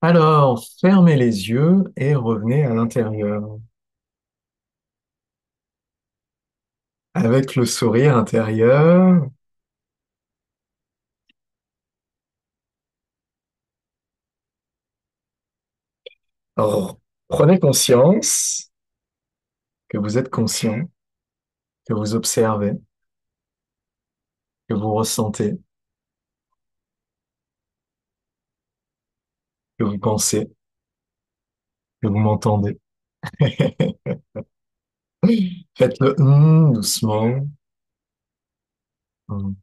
Alors, fermez les yeux et revenez à l'intérieur. Avec le sourire intérieur, alors, prenez conscience que vous êtes conscient, que vous observez, que vous ressentez, que vous pensez, que vous m'entendez. Faites le doucement. Hum.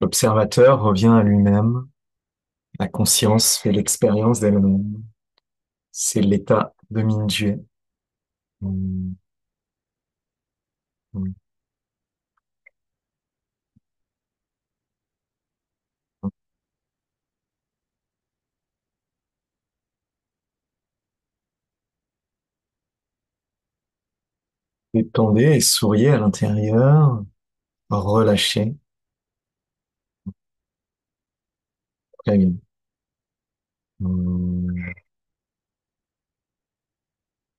L'observateur revient à lui-même. La conscience fait l'expérience d'elle-même. C'est l'état de Mingyue. Hum, hum. Détendez et souriez à l'intérieur. Relâchez. Très bien. Hum,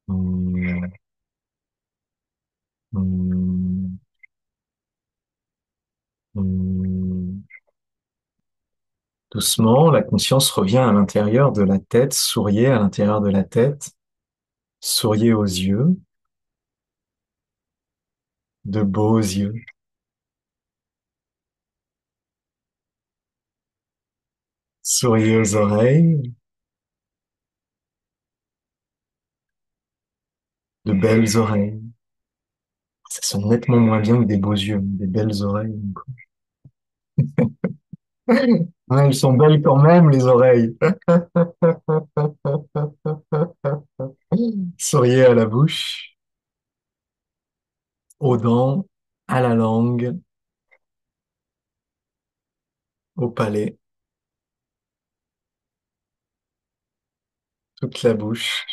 hum, hum, hum. Doucement, la conscience revient à l'intérieur de la tête. Souriez à l'intérieur de la tête. Souriez aux yeux, de beaux yeux. Souriez aux oreilles, de belles oreilles. Ça sonne nettement moins bien que des beaux yeux, des belles oreilles. Ouais, elles sont belles quand même, les oreilles. Souriez à la bouche, aux dents, à la langue, au palais, toute la bouche.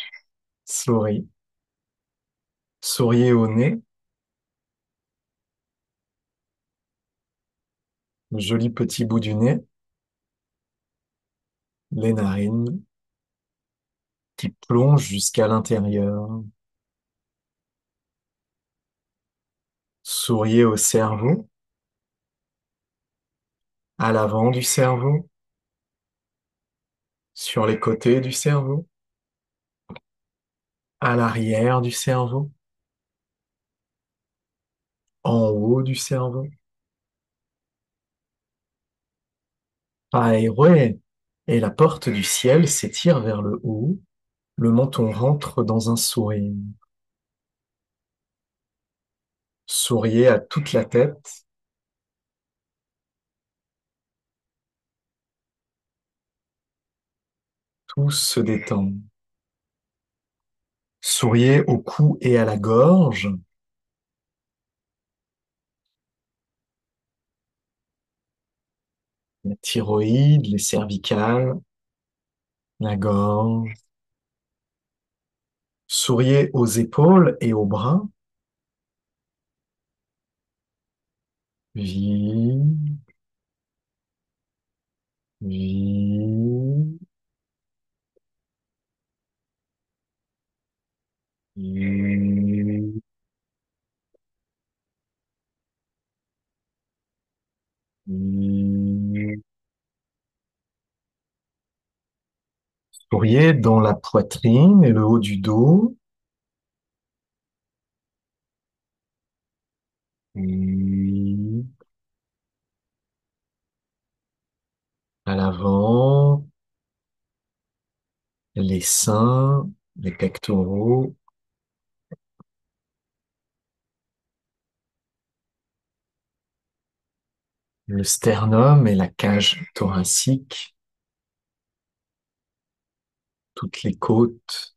Souris. Souriez au nez, le joli petit bout du nez, les narines qui plongent jusqu'à l'intérieur. Souriez au cerveau, à l'avant du cerveau, sur les côtés du cerveau, à l'arrière du cerveau, en haut du cerveau. Aéré. Et la porte du ciel s'étire vers le haut, le menton rentre dans un sourire. Souriez à toute la tête, tout se détend. Souriez au cou et à la gorge, la thyroïde, les cervicales, la gorge. Souriez aux épaules et aux bras. Vide, vide, vide, vide. Souriez dans la poitrine et le haut du dos. Vide. À l'avant, les seins, les pectoraux, le sternum et la cage thoracique, toutes les côtes,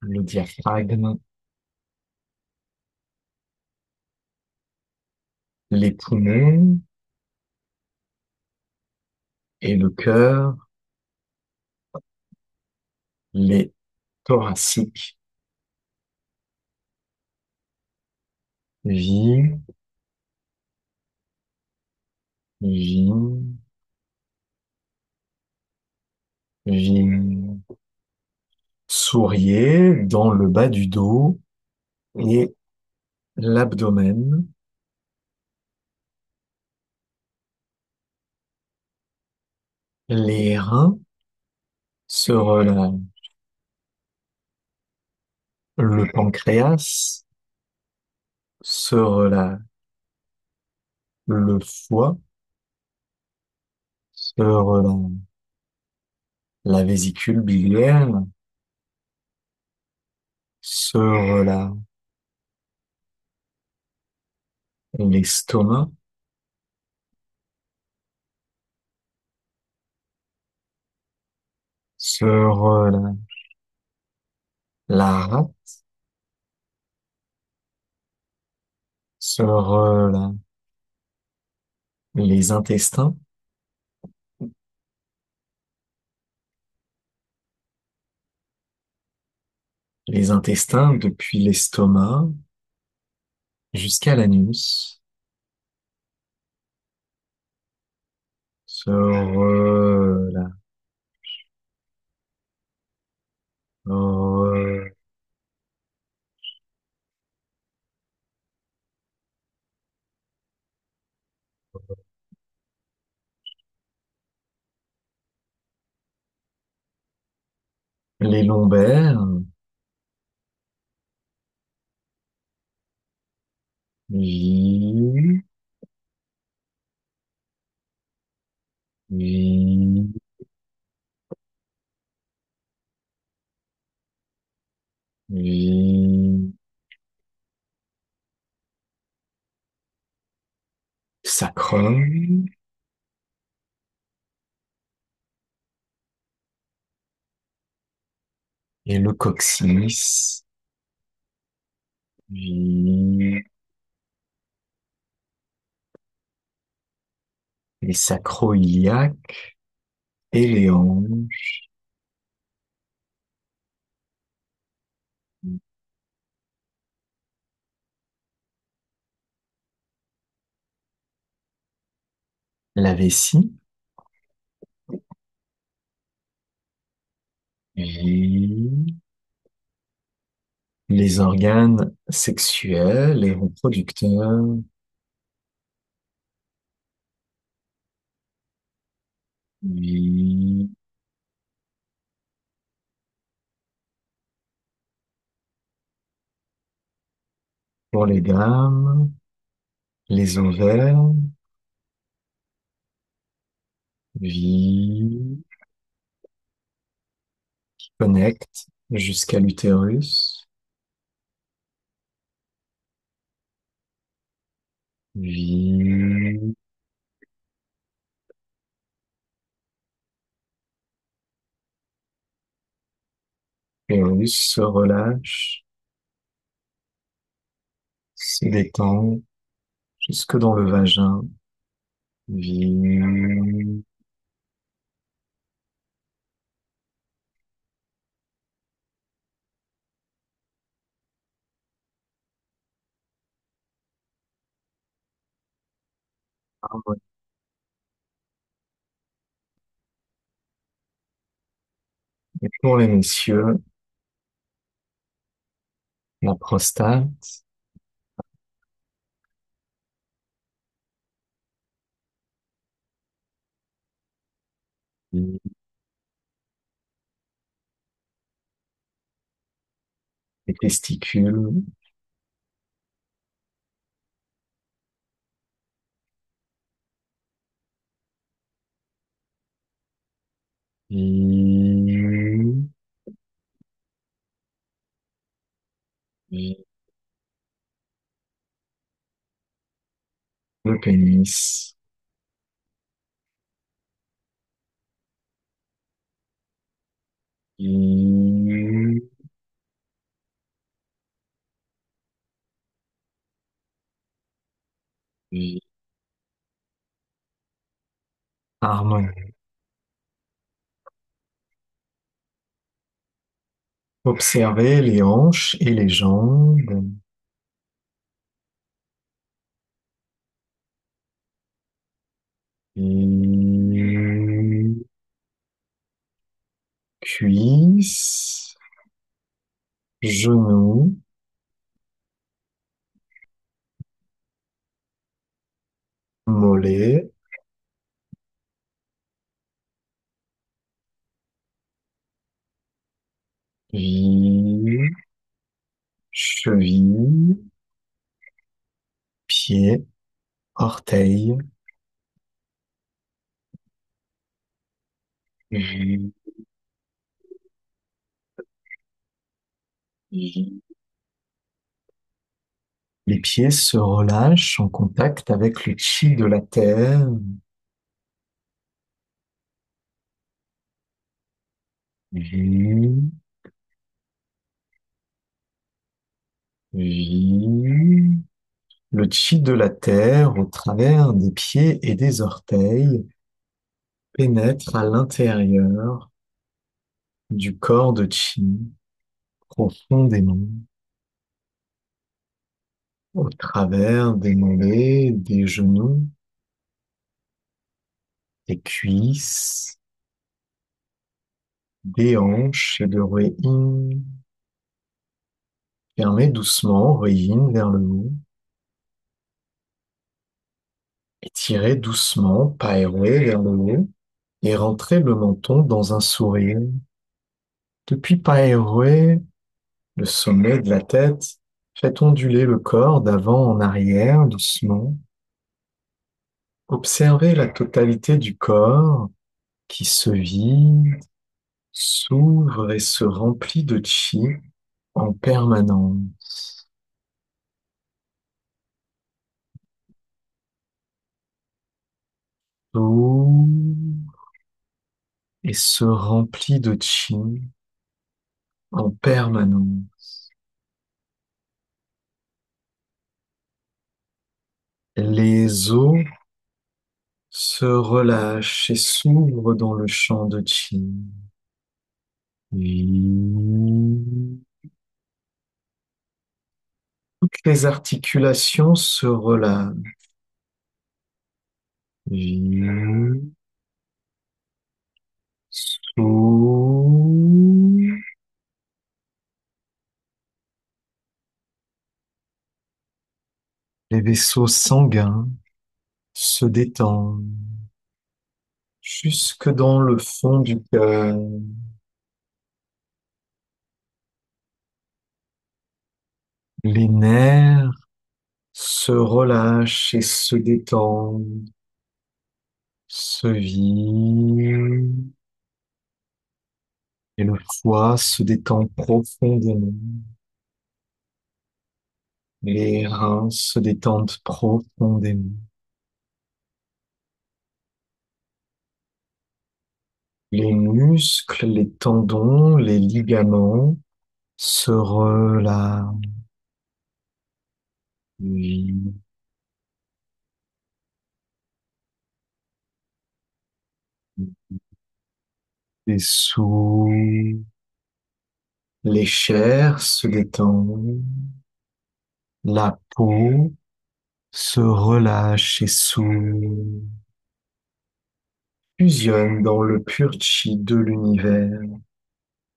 le diaphragme, les poumons, Et le cœur, les thoraciques, vie, vie, vie. Souriez dans le bas du dos et l'abdomen, les reins se relâchent, le pancréas se relâche, le foie se relâche, la vésicule biliaire se relâche, l'estomac se relâche, la rate se relâche, les intestins, les intestins depuis l'estomac jusqu'à l'anus se relâchent, les lombaires, vi, vi, vi, sacrum et le coccyx, vi, les sacro-iliaques et les hanches, la vessie, vi, les organes sexuels et reproducteurs, vi, pour les dames, les ovaires, vi, connectent jusqu'à l'utérus, vi, l'utérus se relâche, se détend jusque dans le vagin, vi, et pour les messieurs, la prostate, les testicules, vi, vi, le pénis, vi, vi, harmonie. Observez les hanches et les jambes, et cuisses, genoux, mollets, cheville, cheville, pieds, orteils, cheville. Les pieds se relâchent en contact avec le chi de la terre. Cheville, cheville. Le chi de la terre, au travers des pieds et des orteils, pénètre à l'intérieur du corps de chi profondément, au travers des mollets, des genoux, des cuisses, des hanches et de Ruin. Fermez doucement, Ruin vers le haut. Étirez doucement, Paerwe vers le haut et rentrez le menton dans un sourire. Depuis Paerwe, le sommet de la tête, faites onduler le corps d'avant en arrière doucement. Observez la totalité du corps qui se vide, s'ouvre et se remplit de chi en permanence. S'ouvre et se remplit de chi en permanence. Les os se relâchent et s'ouvrent dans le champ de chi. Oui. Toutes les articulations se relâchent. Oui. Souffle. Les vaisseaux sanguins se détendent jusque dans le fond du cœur. Les nerfs se relâchent et se détendent, se vident, et le foie se détend profondément. Les reins se détendent profondément. Les muscles, les tendons, les ligaments se relâchent. Oui. Les sous, les chairs se détendent. La peau se relâche et s'ouvre, fusionne dans le pur chi de l'univers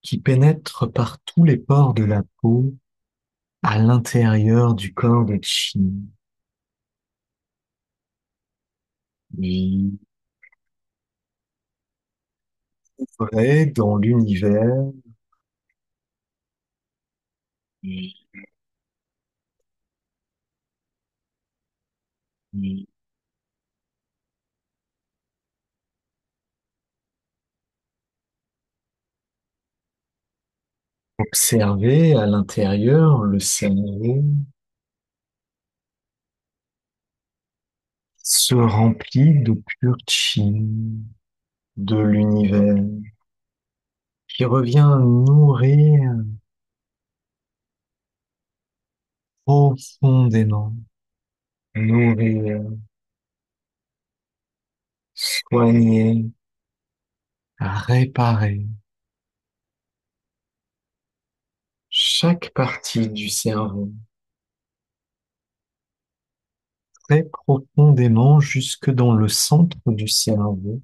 qui pénètre par tous les pores de la peau à l'intérieur du corps de chi. Oui. Vrai dans l'univers. Oui. Oui. Observez à l'intérieur le cerveau se remplit de pur chi de l'univers qui revient nourrir profondément, nourrir, soigner, réparer, chaque partie du cerveau, très profondément jusque dans le centre du cerveau.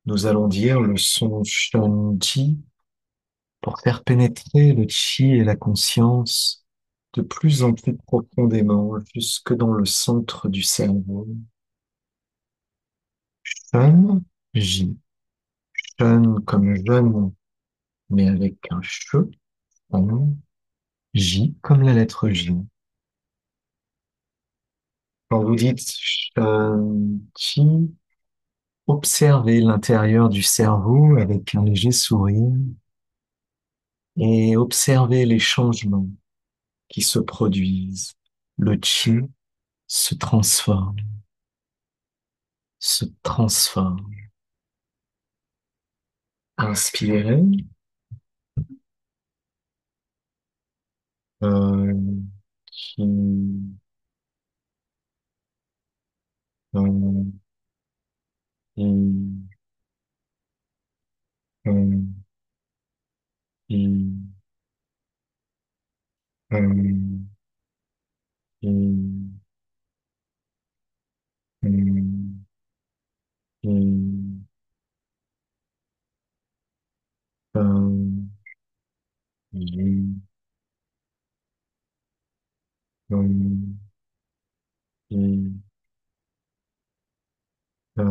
Nous allons dire le son Shun-Chi pour faire pénétrer le chi et la conscience de plus en plus profondément jusque dans le centre du cerveau. Shun-Ji. Shun comme jeune, mais avec un che. Shun. J comme la lettre J. Quand vous dites Shun-Chi, observez l'intérieur du cerveau avec un léger sourire et observez les changements qui se produisent. Le chi se transforme, se transforme. Inspirez, euh, chi, euh, chi, euh, chi, euh, chi, chi, euh, chi, chi, euh,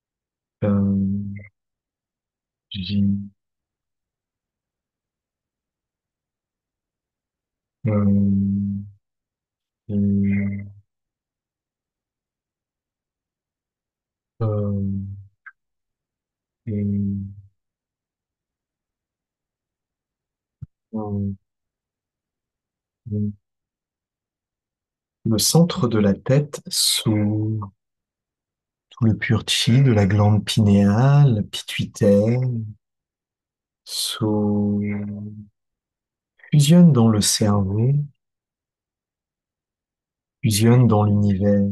chi, euh, chi, euh, chi, euh, chi, le centre de la tête sous tout le pur chi de la glande pinéale, pituitaire, sous fusionne dans le cerveau, fusionne dans l'univers.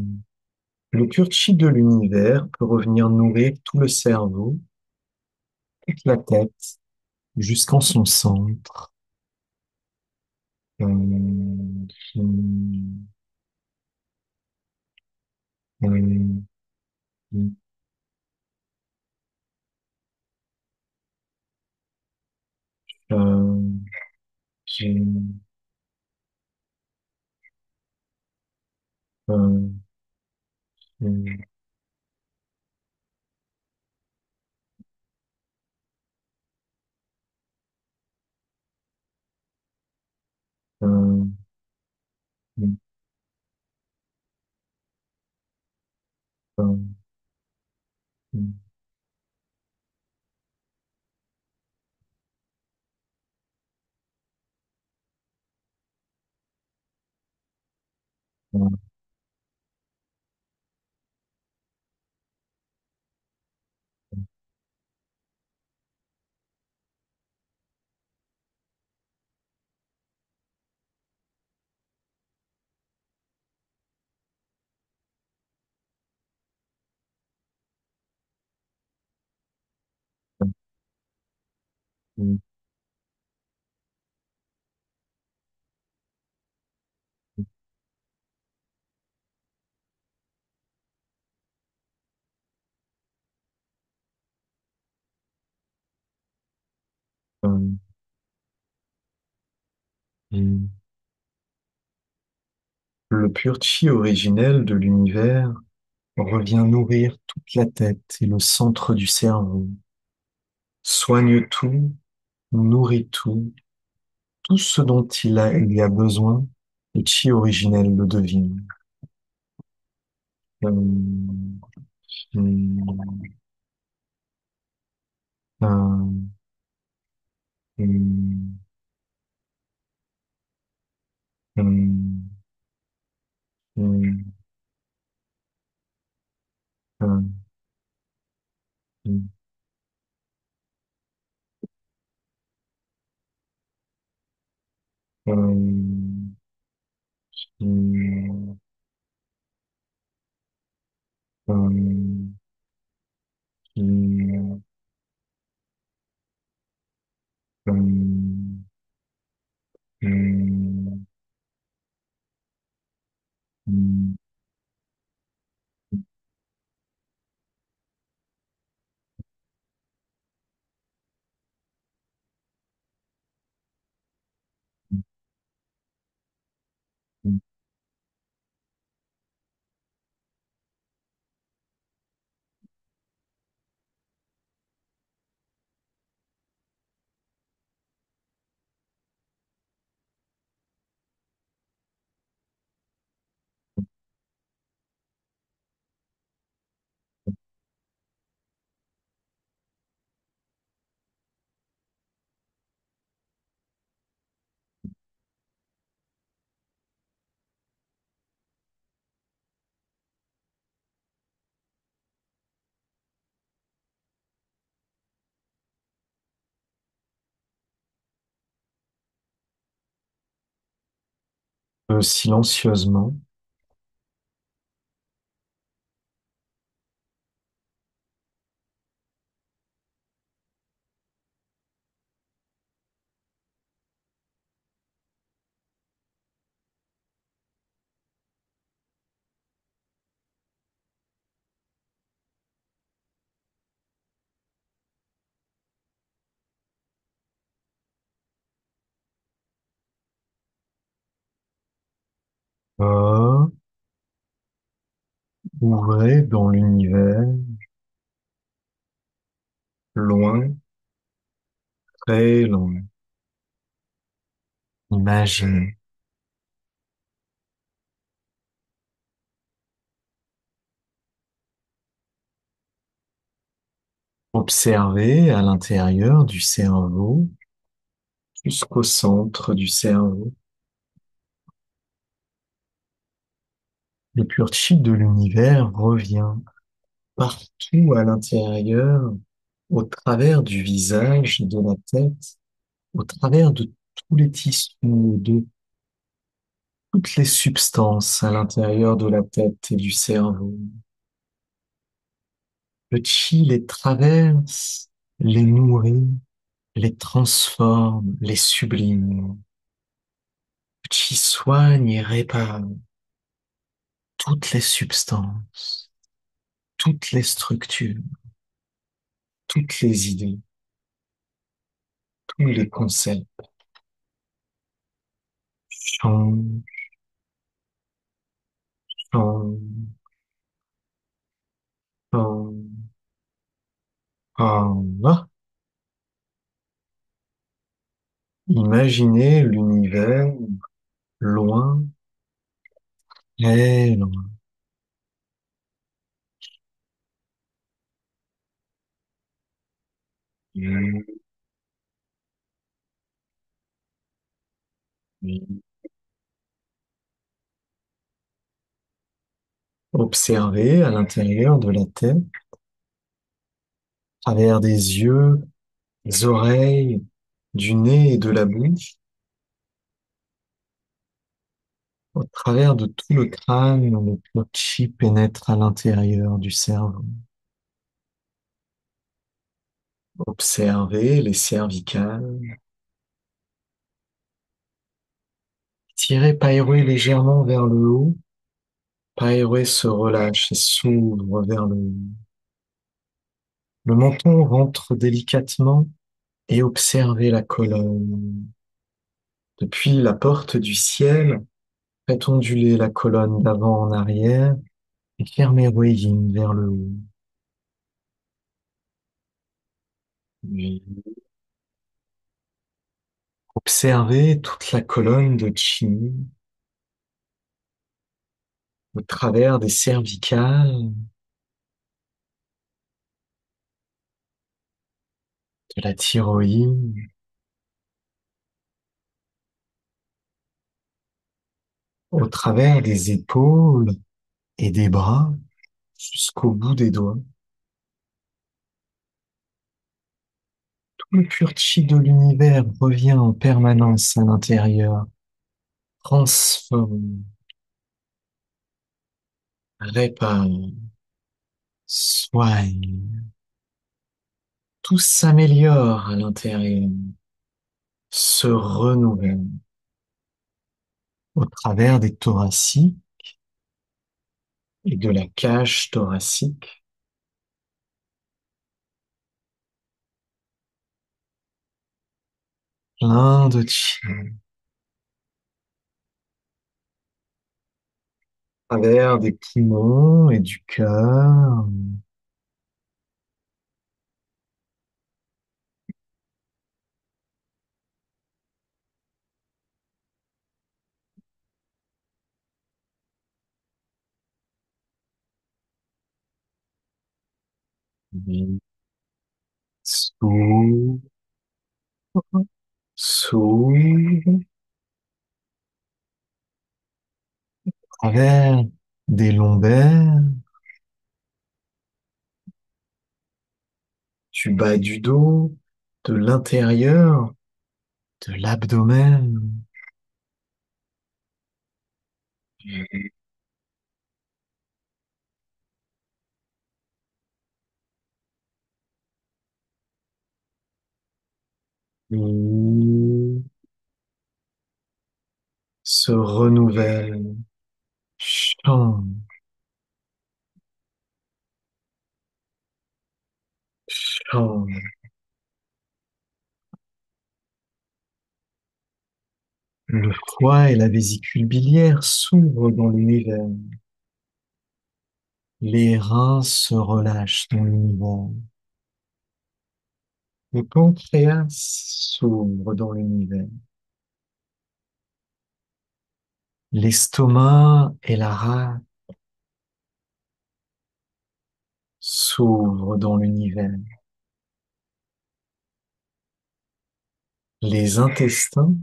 Le pur chi de l'univers peut revenir nourrir tout le cerveau, toute la tête, jusqu'en son centre. Chi, chi, chi, chi, Le pur chi originel de l'univers revient nourrir toute la tête et le centre du cerveau, soigne tout, nourrit tout, tout ce dont il y a besoin, le chi originel le devient. Chi, chi, chi, chi, hum, hum, hum, hum, hum, hum. Silencieusement, euh, ouvrez dans l'univers, loin, très loin. Imaginez, observez à l'intérieur du cerveau jusqu'au centre du cerveau. Le pur chi de l'univers revient partout à l'intérieur, au travers du visage, de la tête, au travers de tous les tissus, de toutes les substances à l'intérieur de la tête et du cerveau. Le chi les traverse, les nourrit, les transforme, les sublime. Le chi soigne et répare toutes les substances, toutes les structures, toutes les idées, tous les concepts. Change, change, change. Ah, imaginez l'univers loin, très loin. Oui, oui. Observez à l'intérieur de la tête, à travers des yeux, des oreilles, du nez et de la bouche, au travers de tout le crâne, le pur chi pénètre à l'intérieur du cerveau. Observez les cervicales. Tirez Païroué légèrement vers le haut. Païroué se relâche et s'ouvre vers le haut. Le menton rentre délicatement et observez la colonne. Depuis la porte du ciel, faites onduler la colonne d'avant en arrière et fermez Yin vers le haut. Oui. Observez toute la colonne de Qi au travers des cervicales, de la thyroïde, au travers des épaules et des bras jusqu'au bout des doigts. Tout le pur chi de l'univers revient en permanence à l'intérieur, transforme, répare, soigne. Tout s'améliore à l'intérieur, se renouvelle au travers des thoraciques et de la cage thoracique. Plein de chi à travers des poumons et du cœur. Souffle, souffle, à travers des lombaires, du bas du dos, de l'intérieur, de l'abdomen. Se renouvelle, change, change. Le foie et la vésicule biliaire s'ouvrent dans l'univers. Les reins se relâchent dans l'univers. Le pancréas s'ouvre dans l'univers. L'estomac et la rate s'ouvrent dans l'univers. Les intestins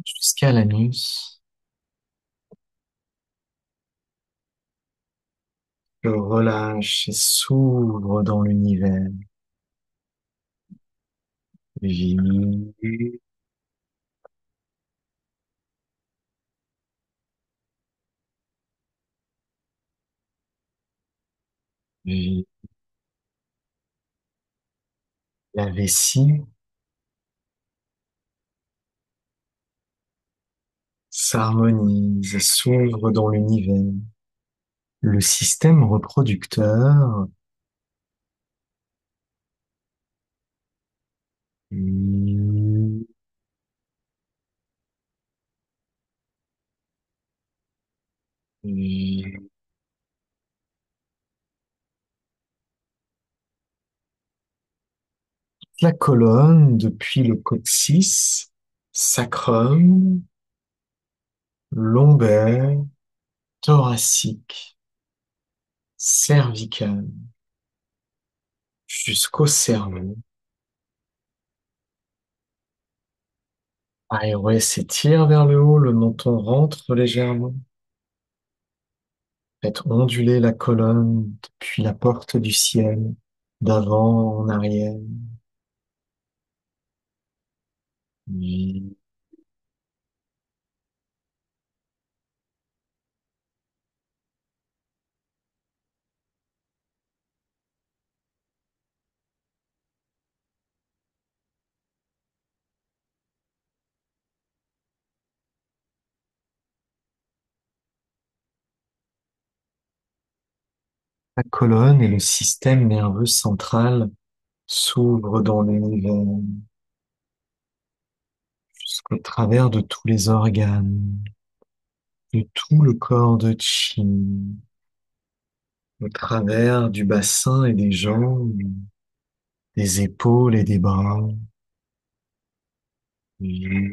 jusqu'à l'anus se relâchent et s'ouvrent dans l'univers. Vide, vide. La vessie s'harmonise et s'ouvre dans l'univers. Le système reproducteur vide. La colonne depuis le coccyx, sacrum, lombaire, thoracique, cervical, jusqu'au cerveau. Airway s'étire vers le haut, le menton rentre légèrement. Faites onduler la colonne depuis la porte du ciel, d'avant en arrière. Oui. La colonne et le système nerveux central s'ouvrent dans l'univers, jusqu'au travers de tous les organes, de tout le corps de Chi, au travers du bassin et des jambes, des épaules et des bras. Oui.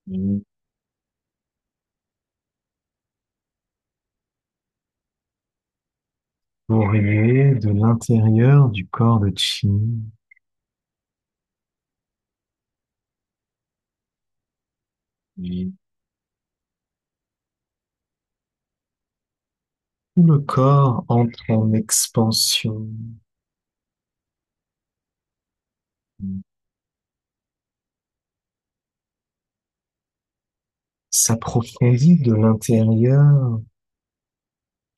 Oui. Courrier de l'intérieur du corps de Chi. Et tout le corps entre en expansion, s'approfondit de l'intérieur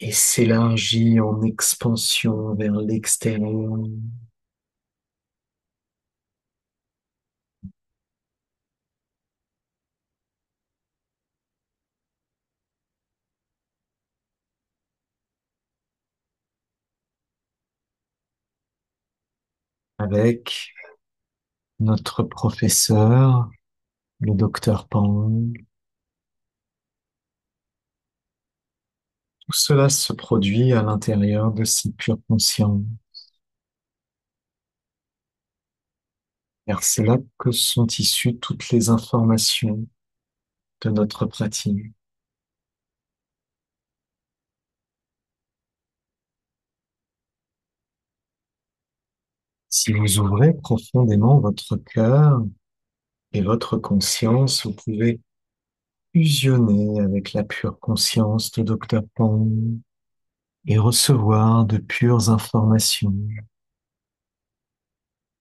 et s'élargit en expansion vers l'extérieur, avec notre professeur, le docteur Pang. Tout cela se produit à l'intérieur de cette pure conscience, car c'est là que sont issues toutes les informations de notre pratique. Si vous ouvrez profondément votre cœur et votre conscience, vous pouvez fusionner avec la pure conscience de Dr. Pong et recevoir de pures informations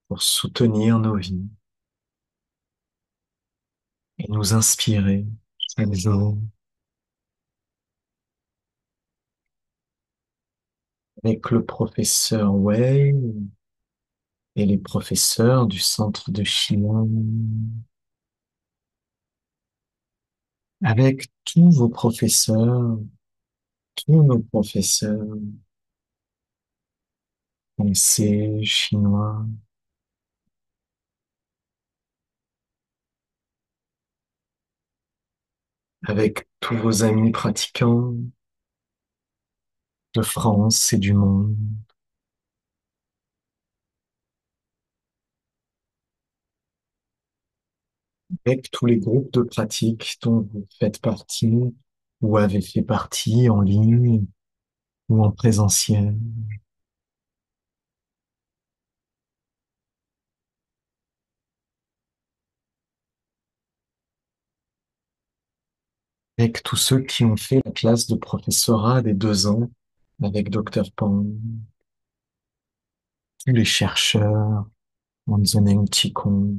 pour soutenir nos vies et nous inspirer chaque jour avec le professeur Wei et les professeurs du centre de Xi'an, avec tous vos professeurs, tous nos professeurs français, chinois, avec tous vos amis pratiquants de France et du monde, avec tous les groupes de pratique dont vous faites partie ou avez fait partie en ligne ou en présentiel, avec tous ceux qui ont fait la classe de professorat des 2 ans avec Dr. Pang, tous les chercheurs en Zheneng Qigong,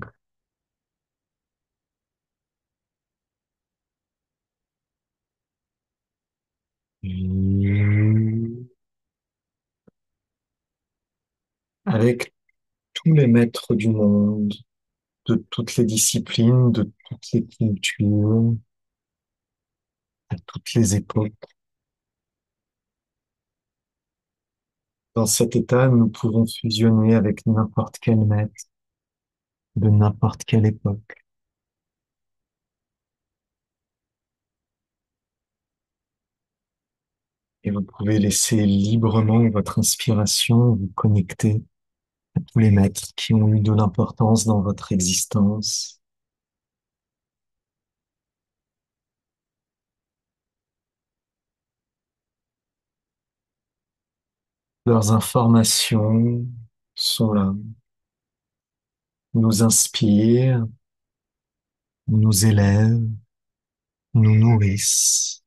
et avec tous les maîtres du monde, de toutes les disciplines, de toutes les cultures, à toutes les époques. Dans cet état, nous pouvons fusionner avec n'importe quel maître de n'importe quelle époque. Et vous pouvez laisser librement votre inspiration vous connecter à tous les maîtres qui ont eu de l'importance dans votre existence. Leurs informations sont là, nous inspirent, nous élèvent, nous nourrissent.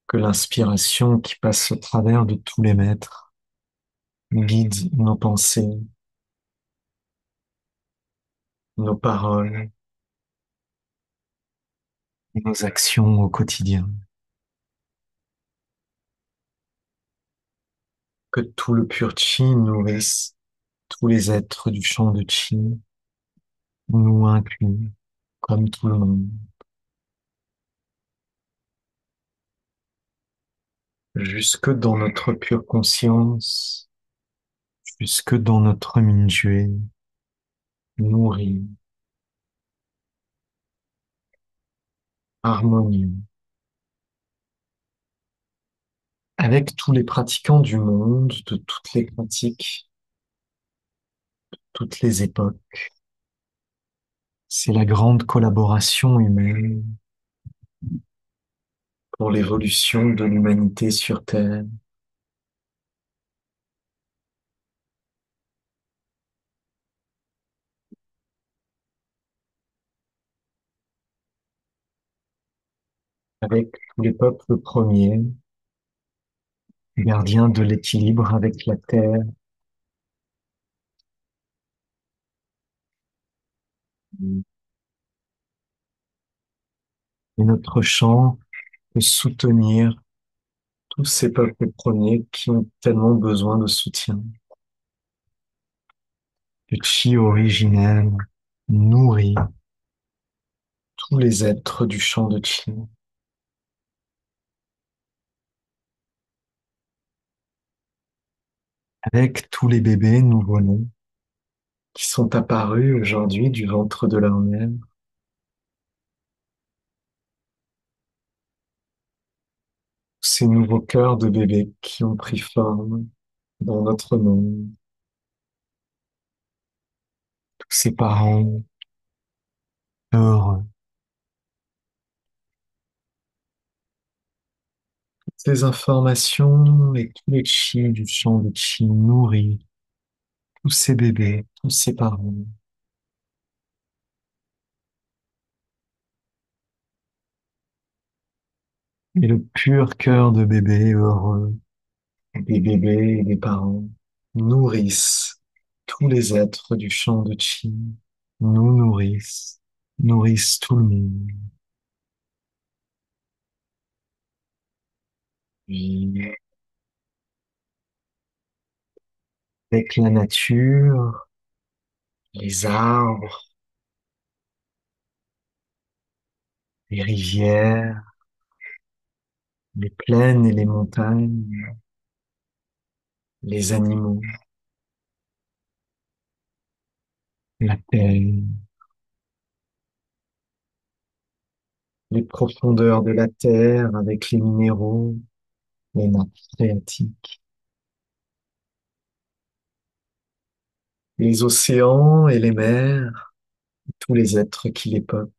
Que l'inspiration qui passe au travers de tous les maîtres guide nos pensées, nos paroles, nos actions au quotidien. Que tout le pur chi nourrisse tous les êtres du champ de chi, nous inclus, comme tout le monde, jusque dans notre pure conscience, jusque dans notre Mingyue, nourri, harmonieux, avec tous les pratiquants du monde, de toutes les pratiques, toutes les époques. C'est la grande collaboration humaine pour l'évolution de l'humanité sur Terre. Avec tous les peuples premiers, gardiens de l'équilibre avec la Terre, et notre chant peut soutenir tous ces peuples premiers qui ont tellement besoin de soutien. Le chi originel nourrit tous les êtres du champ de chi, avec tous les bébés nouveau-nés qui sont apparus aujourd'hui du ventre de leur mère, ces nouveaux cœurs de bébés qui ont pris forme dans notre monde, tous ces parents heureux. Ces informations et tous les chi du champ de chi nourrit tous ces bébés, tous ces parents. Et le pur cœur de bébé heureux, des bébés et des parents, nourrissent tous les êtres du champ de chi, nous nourrissent, nourrissent tout le monde. Et avec la nature, les arbres, les rivières, les plaines et les montagnes, les animaux, la terre, les profondeurs de la terre avec les minéraux, les nappes phréatiques, les océans et les mers, tous les êtres qui les peuplent,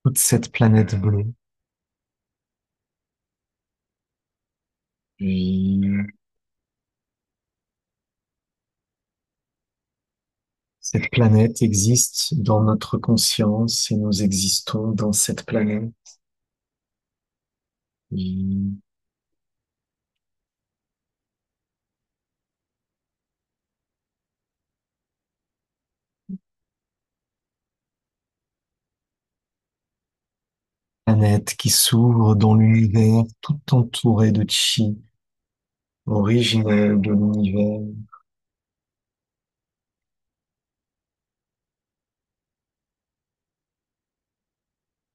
toute cette planète bleue. Et cette planète existe dans notre conscience et nous existons dans cette planète. Et planète qui s'ouvre dans l'univers tout entouré de chi, originel de l'univers.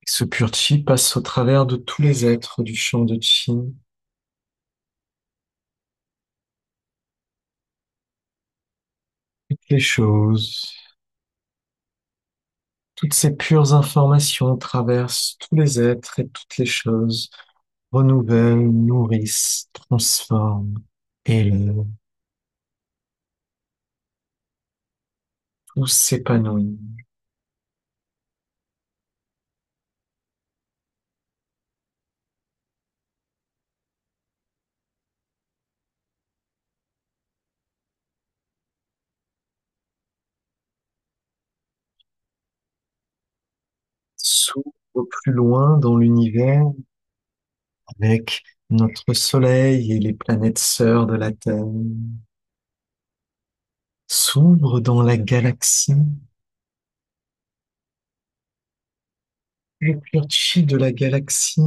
Et ce pur chi passe au travers de tous les êtres du champ de chi, toutes les choses, toutes ces pures informations traversent tous les êtres et toutes les choses, renouvellent, nourrissent, transforment, élèvent, tout s'épanouit. S'ouvre plus loin dans l'univers avec notre Soleil et les planètes sœurs de la Terre. S'ouvre dans la galaxie, le pur chi de la galaxie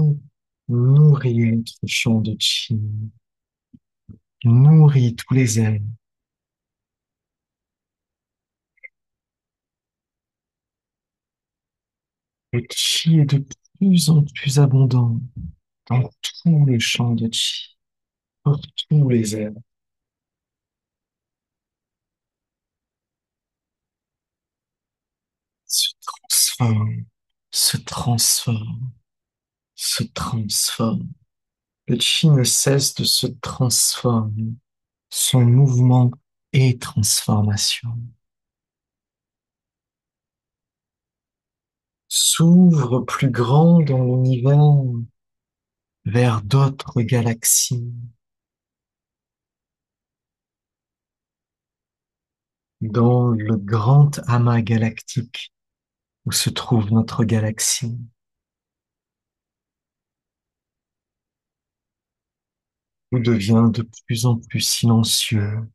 nourrit notre champ de chi, nourrit tous les êtres. Le chi est de plus en plus abondant dans tous les champs de chi, pour tous les êtres. Se transforme, se transforme, se transforme. Le chi ne cesse de se transformer. Son mouvement est transformation. s'ouvre plus grand dans l'univers vers d'autres galaxies, dans le grand amas galactique où se trouve notre galaxie. Tout devient de plus en plus silencieux, de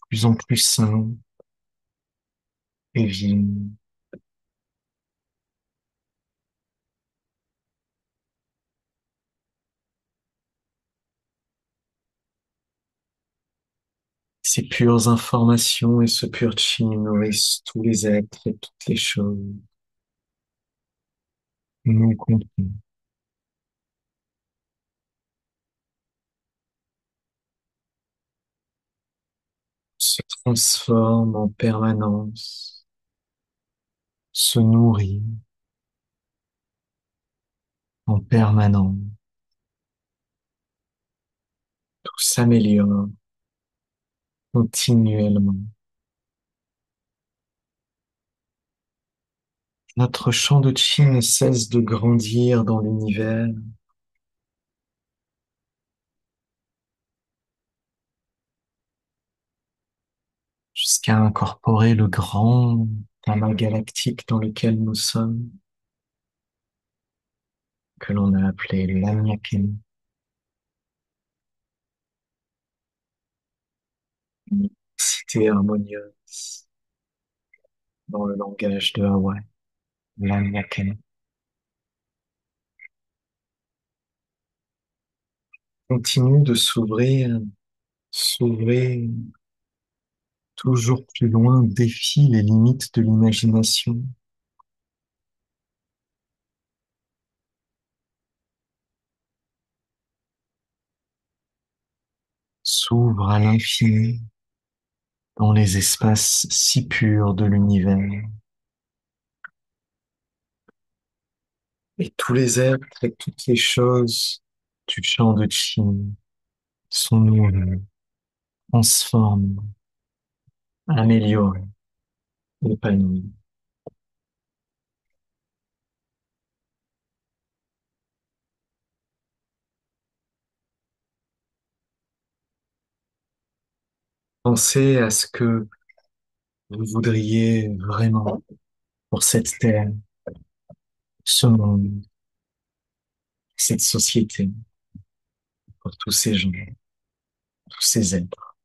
plus en plus simple et vide. Ces pures informations et ce pur chi nourrissent tous les êtres et toutes les choses, nous compris. Se transforme en permanence, se nourrit en permanence, tout s'améliore continuellement. Notre champ de chi ne cesse de grandir dans l'univers jusqu'à incorporer le grand amas galactique dans lequel nous sommes, que l'on a appelé l'Anyakeni, une cité harmonieuse dans le langage de Hawaï, l'Anyakeni. Continue de s'ouvrir toujours plus loin, défie les limites de l'imagination, s'ouvre à l'infini dans les espaces si purs de l'univers. Et tous les êtres et toutes les choses du champ de Chi sont nourris, transformés, améliorés, épanouis. Pensez à ce que vous voudriez vraiment pour cette terre, ce monde, cette société, pour tous ces gens, tous ces êtres.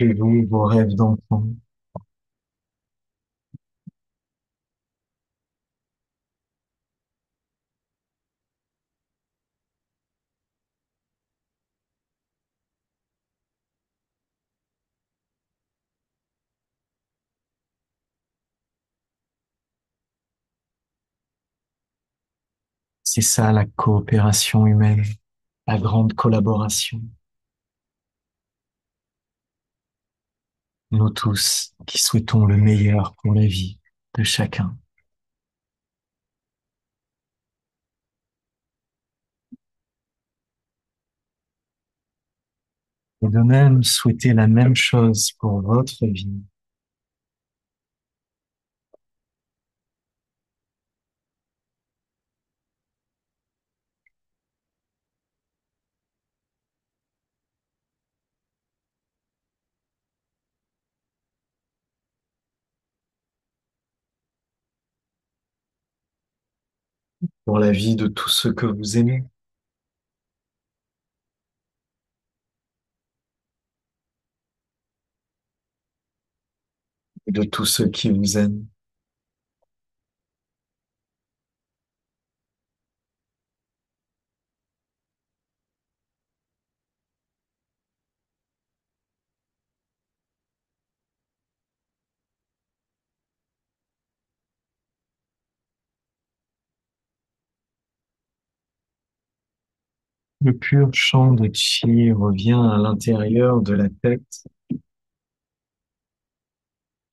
Et vous, vos rêves d'enfant, c'est ça la coopération humaine, la grande collaboration. Nous tous qui souhaitons le meilleur pour la vie de chacun. Et de même, souhaitez la même chose pour votre vie. Pour la vie de tous ceux que vous aimez et de tous ceux qui vous aiment. Le pur chant de Chi revient à l'intérieur de la tête,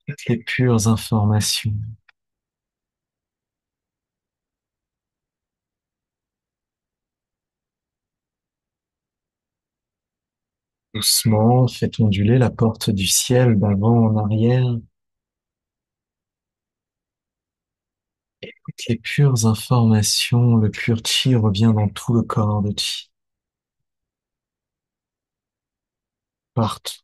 avec les pures informations. Doucement, faites onduler la porte du ciel d'avant en arrière. Toutes les pures informations, le pur chi revient dans tout le corps de chi. Partout.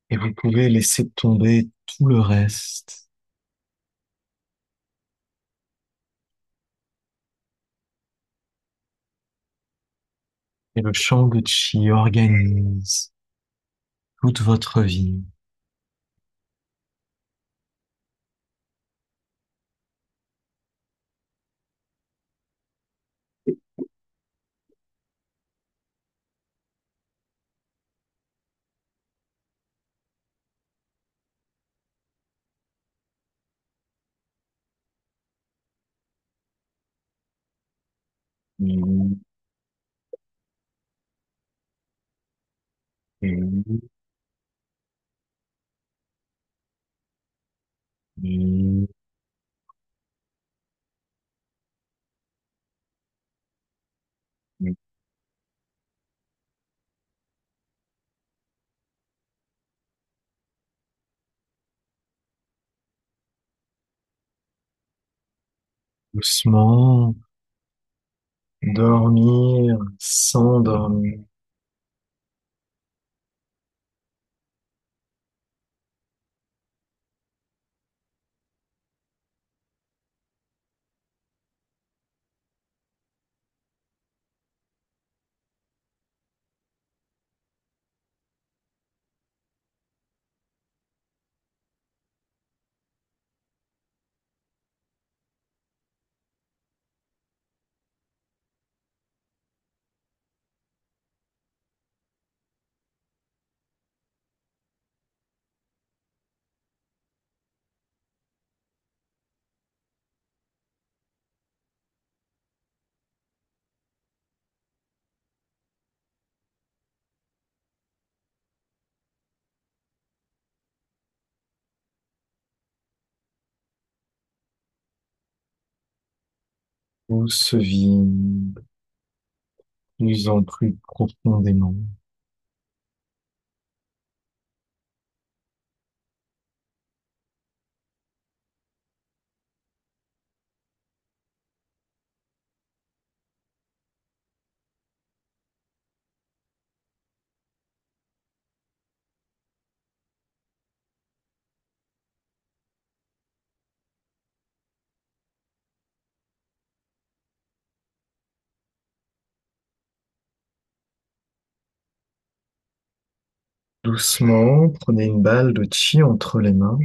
Et vous pouvez laisser tomber tout le reste. Et le champ de chi organise toute votre vie. Oui, oui, oui, oui. Doucement, dormir, s'endormir. Tout se vide plus en plus profondément. Doucement, prenez une balle de chi entre les mains.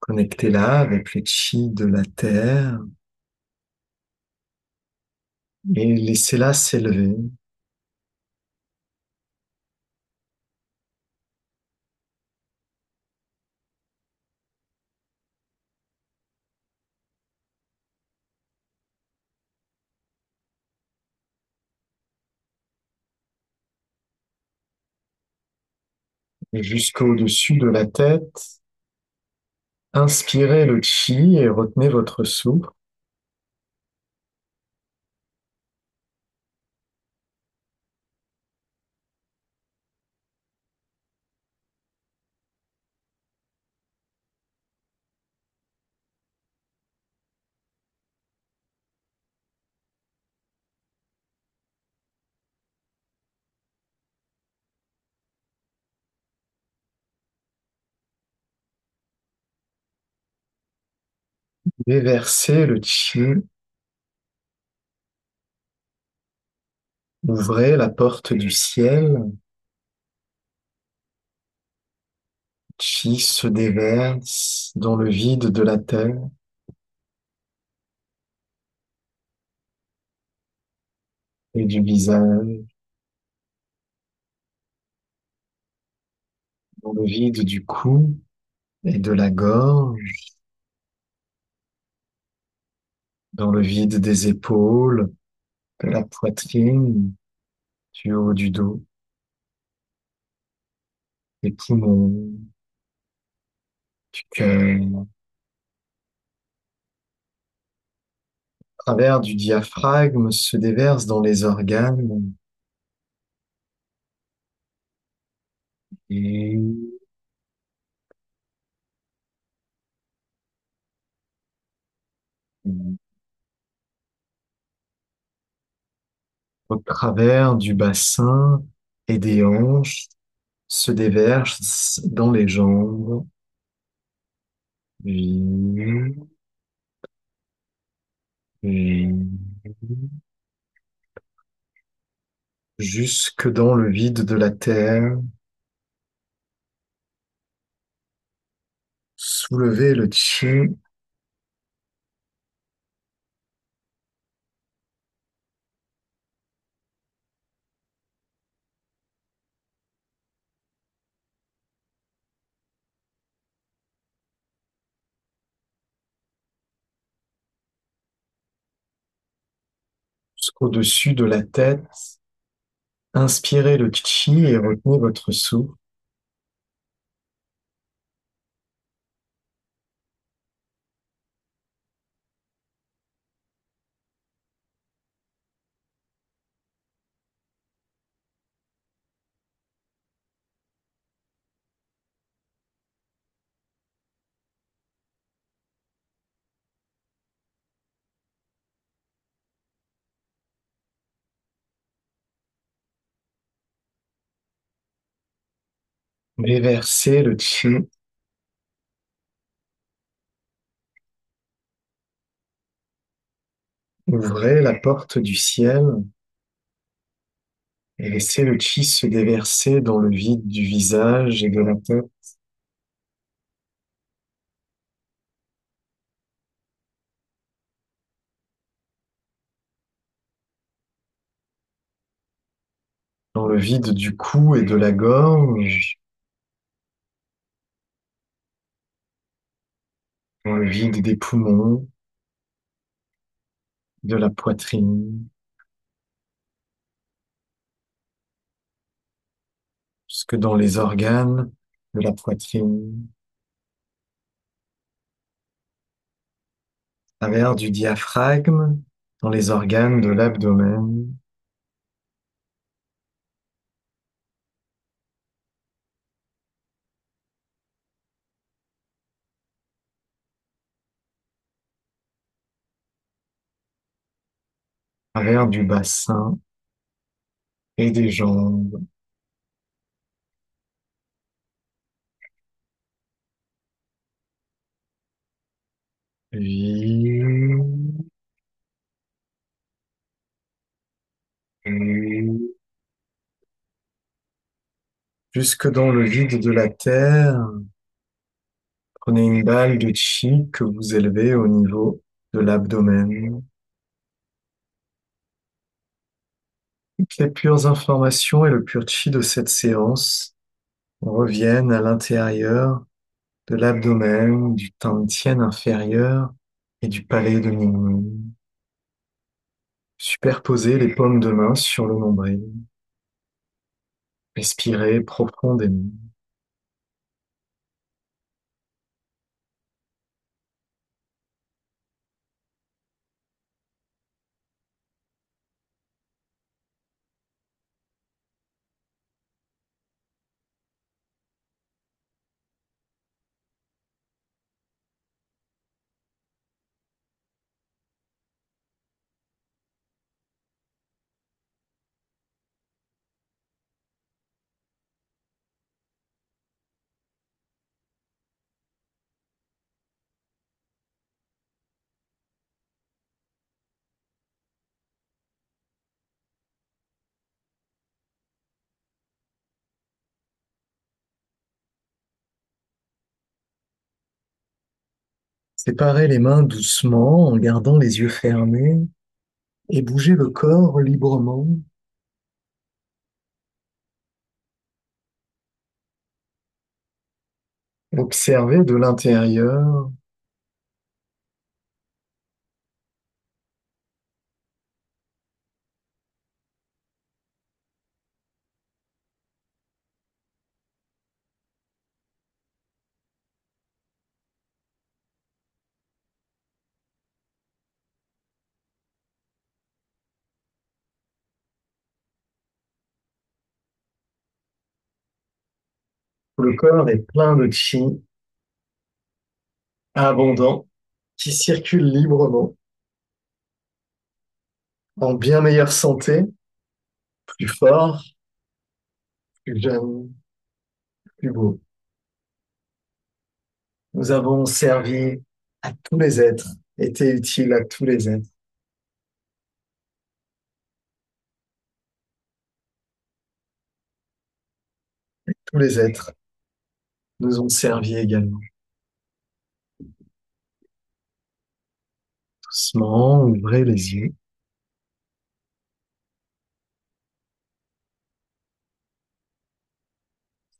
Connectez-la avec le chi de la terre et laissez-la s'élever. Jusqu'au-dessus de la tête. Inspirez le chi et retenez votre souffle. Déversez le chi. Ouvrez la porte du ciel. Chi se déverse dans le vide de la terre et du visage, dans le vide du cou et de la gorge, dans le vide des épaules, de la poitrine, du haut du dos des poumons, du cœur, à travers du diaphragme se déverse dans les organes et au travers du bassin et des hanches se déverse dans les jambes, puis, puis, jusque dans le vide de la terre. Soulevez le chi jusqu'au-dessus de la tête. Inspirez le chi et retenez votre souffle. Déversez le chi. Ouvrez la porte du ciel et laissez le chi se déverser dans le vide du visage et de la tête, dans le vide du cou et de la gorge, dans le vide des poumons, de la poitrine, jusque dans les organes de la poitrine, à travers du diaphragme, dans les organes de l'abdomen, à travers du bassin et des jambes. Puis, puis, jusque dans le vide de la terre, prenez une balle de chi que vous élevez au niveau de l'abdomen. Toutes les pures informations et le pur chi de cette séance reviennent à l'intérieur de l'abdomen, du tantien inférieur et du palais de Ningmen. Superposez les paumes de main sur le nombril. Respirez profondément. Séparez les mains doucement en gardant les yeux fermés et bougez le corps librement. Observez de l'intérieur Le corps est plein de chi, abondant, qui circule librement, en bien meilleure santé, plus fort, plus jeune, plus beau. Nous avons servi à tous les êtres, été utiles à tous les êtres. Tous les êtres nous ont servi également. Doucement, ouvrez les yeux.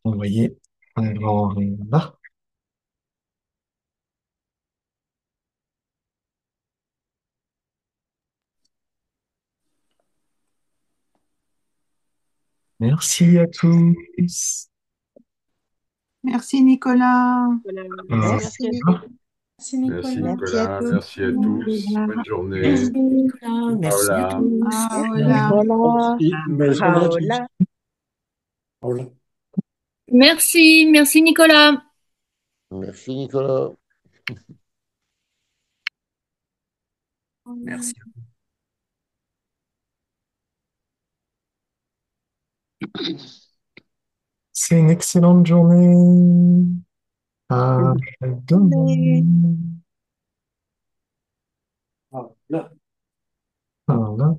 Envoyez un grand rire là. Merci à tous. Merci Nicolas. Au Merci, Merci. merci à revoir. tous. Merci Merci Nicolas. Merci à Nicolas, tous. merci à tous. Bonne journée. Merci Nicolas, merci à Paola. tous. Ah, Merci voilà. Nicolas. Merci, bonne journée à tous. Paola. Au revoir. Merci, merci Nicolas. Merci Nicolas. Merci. C'est une excellente journée. À Journée. demain. Ah, là. Voilà.